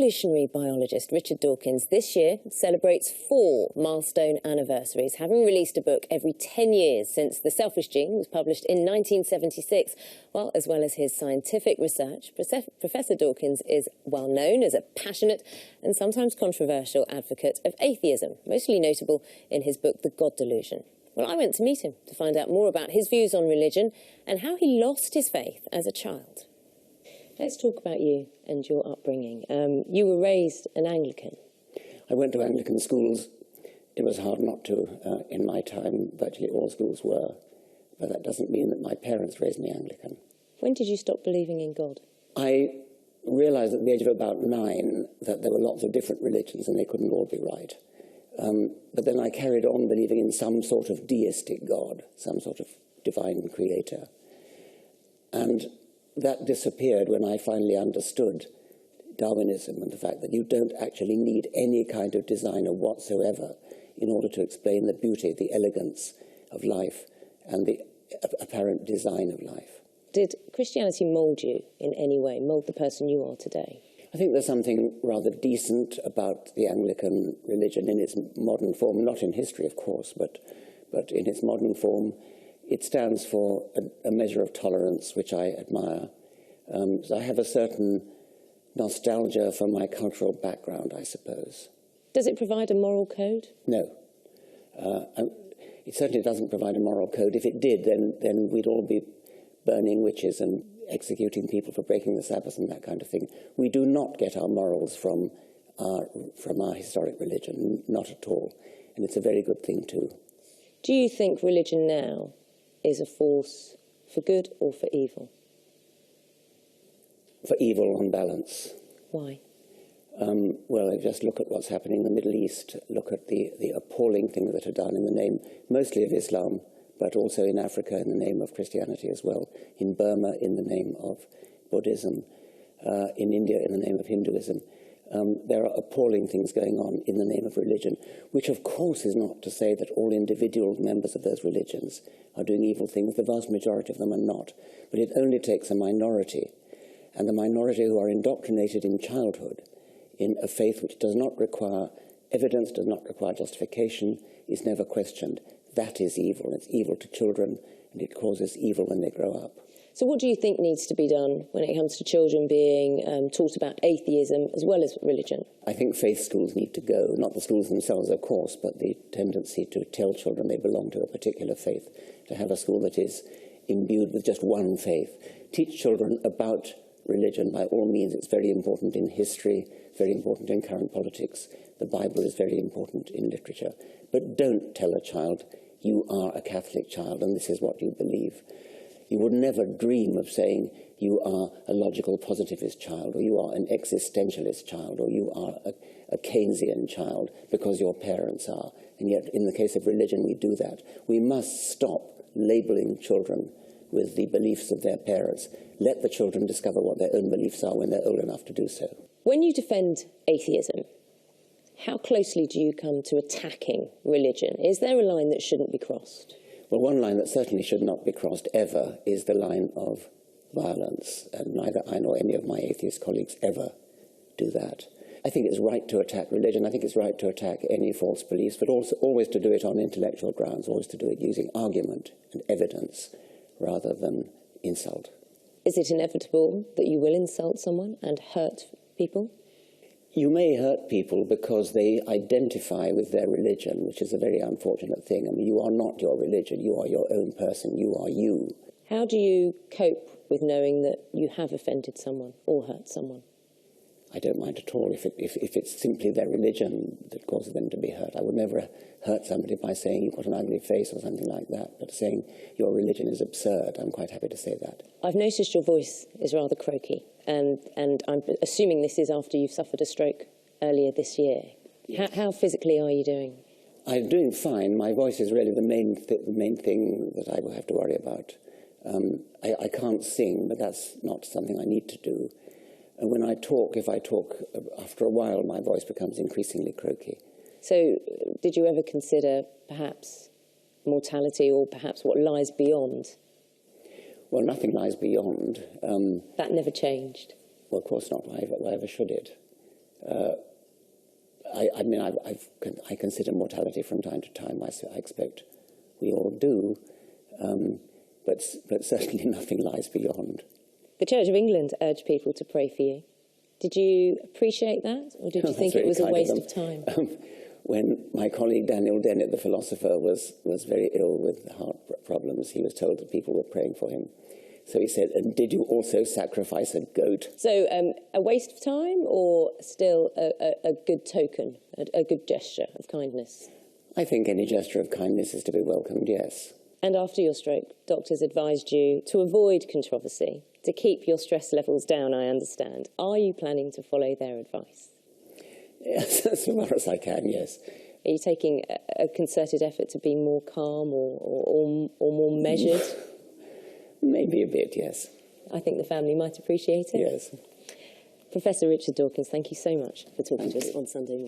evolutionary biologist Richard Dawkins this year celebrates 4 milestone anniversaries, having released a book every 10 years since The Selfish Gene was published in 1976. Well, as well as his scientific research, Professor Dawkins is well known as a passionate and sometimes controversial advocate of atheism, mostly notable in his book The God Delusion. Well, I went to meet him to find out more about his views on religion and how he lost his faith as a child. Let's talk about you and your upbringing. You were raised an Anglican. I went to Anglican schools. It was hard not to. In my time, virtually all schools were. But that doesn't mean that my parents raised me Anglican. When did you stop believing in God? I realised at the age of about 9 that there were lots of different religions and they couldn't all be right. But then I carried on believing in some sort of deistic God, some sort of divine creator. And that disappeared when I finally understood Darwinism and the fact that you don't actually need any kind of designer whatsoever in order to explain the beauty, the elegance of life and the apparent design of life. Did Christianity mould you in any way, mould the person you are today? I think there's something rather decent about the Anglican religion in its modern form, not in history, of course, but in its modern form. It stands for a measure of tolerance, which I admire. So I have a certain nostalgia for my cultural background, I suppose. Does it provide a moral code? No. It certainly doesn't provide a moral code. If it did, then we'd all be burning witches and executing people for breaking the Sabbath and that kind of thing. We do not get our morals from our historic religion, not at all. And it's a very good thing, too. Do you think religion now is a force for good or for evil? For evil on balance. Why? Well, just look at what's happening in the Middle East. Look at the appalling things that are done in the name mostly of Islam, but also in Africa in the name of Christianity as well, in Burma in the name of Buddhism, in India in the name of Hinduism. There are appalling things going on in the name of religion, which of course is not to say that all individual members of those religions are doing evil things. The vast majority of them are not. But it only takes a minority, and the minority who are indoctrinated in childhood in a faith which does not require evidence, does not require justification, is never questioned. That is evil. It's evil to children, and it causes evil when they grow up. So what do you think needs to be done when it comes to children being taught about atheism as well as religion? I think faith schools need to go, not the schools themselves, of course, but the tendency to tell children they belong to a particular faith, to have a school that is imbued with just one faith. Teach children about religion by all means. It's very important in history, very important in current politics. The Bible is very important in literature. But don't tell a child, you are a Catholic child and this is what you believe. You would never dream of saying you are a logical positivist child, or you are an existentialist child, or you are a Keynesian child because your parents are. And yet, in the case of religion, we do that. We must stop labelling children with the beliefs of their parents. Let the children discover what their own beliefs are when they're old enough to do so. When you defend atheism, how closely do you come to attacking religion? Is there a line that shouldn't be crossed? Well, one line that certainly should not be crossed ever is the line of violence, and neither I nor any of my atheist colleagues ever do that. I think it's right to attack religion. I think it's right to attack any false beliefs, but also always to do it on intellectual grounds, always to do it using argument and evidence rather than insult. Is it inevitable that you will insult someone and hurt people? You may hurt people because they identify with their religion, which is a very unfortunate thing. I mean, you are not your religion. You are your own person. You are you. How do you cope with knowing that you have offended someone or hurt someone? I don't mind at all if it's simply their religion that causes them to be hurt. I would never hurt somebody by saying you've got an ugly face or something like that, but saying your religion is absurd, I'm quite happy to say that. I've noticed your voice is rather croaky, and I'm assuming this is after you've suffered a stroke earlier this year. Yes. How physically are you doing? I'm doing fine. My voice is really the main thing that I will have to worry about. I can't sing, but that's not something I need to do. And when I talk, if I talk, after a while, my voice becomes increasingly croaky. So did you ever consider perhaps mortality or perhaps what lies beyond? Well, nothing lies beyond. That never changed? Well, of course not. Why ever should it? I mean, I consider mortality from time to time. I expect we all do, but certainly nothing lies beyond. The Church of England urged people to pray for you. Did you appreciate that, or did you think it was a waste of time? When my colleague Daniel Dennett, the philosopher, was very ill with heart problems, he was told that people were praying for him. So he said, "And did you also sacrifice a goat?" So a waste of time, or still a good token, a good gesture of kindness? I think any gesture of kindness is to be welcomed, yes. And after your stroke, doctors advised you to avoid controversy, to keep your stress levels down, I understand. Are you planning to follow their advice? Yes, as far as I can, yes. Are you taking a concerted effort to be more calm or more measured? Maybe a bit, yes. I think the family might appreciate it. Yes. Professor Richard Dawkins, thank you so much for talking to us on Sunday morning.